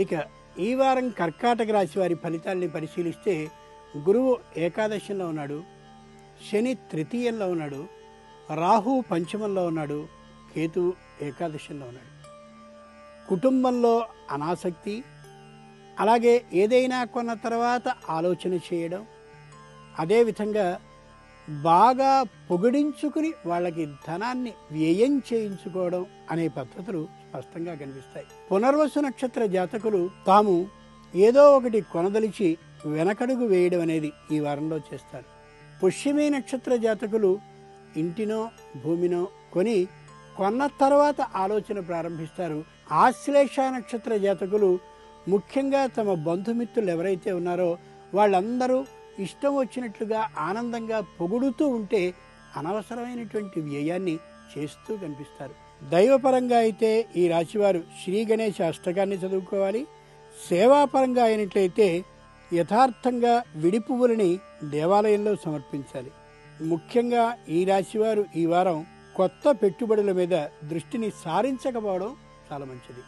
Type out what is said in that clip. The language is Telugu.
ఇక ఈ వారం కర్కాటక రాశి వారి ఫలితాల్ని పరిశీలిస్తే గురువు ఏకాదశంలో ఉన్నాడు, శని తృతీయంలో ఉన్నాడు, రాహు పంచమంలో ఉన్నాడు, కేతువు ఏకాదశంలో ఉన్నాడు. కుటుంబంలో అనాసక్తి, అలాగే ఏదైనా కొన్న తర్వాత ఆలోచన చేయడం, అదేవిధంగా బాగా పొగిడించుకుని వాళ్ళకి ధనాన్ని వ్యయం చేయించుకోవడం అనే పద్ధతులు స్పష్టంగా కనిపిస్తాయి. పునర్వసు నక్షత్ర జాతకులు తాము ఏదో ఒకటి కొనదలిచి వెనకడుగు వేయడం అనేది ఈ వారంలో చేస్తారు. పుష్యమి నక్షత్ర జాతకులు ఇంటినో భూమినో కొని కొన్న తర్వాత ఆలోచన ప్రారంభిస్తారు. ఆశ్లేష నక్షత్ర జాతకులు ముఖ్యంగా తమ బంధుమిత్రులు ఎవరైతే ఉన్నారో వాళ్ళందరూ ఇష్టం వచ్చినట్లుగా ఆనందంగా పొగుడుతూ ఉంటే అనవసరమైనటువంటి వ్యయాన్ని చేస్తూ కనిపిస్తారు. దైవపరంగా అయితే ఈ రాశివారు శ్రీ గణేశ అష్టకాన్ని చదువుకోవాలి. సేవాపరంగా అయినట్లయితే యథార్థంగా విడి పువ్వులని దేవాలయంలో సమర్పించాలి. ముఖ్యంగా ఈ రాశివారు ఈ వారం కొత్త పెట్టుబడుల మీద దృష్టిని సారించకపోవడం చాలా మంచిది.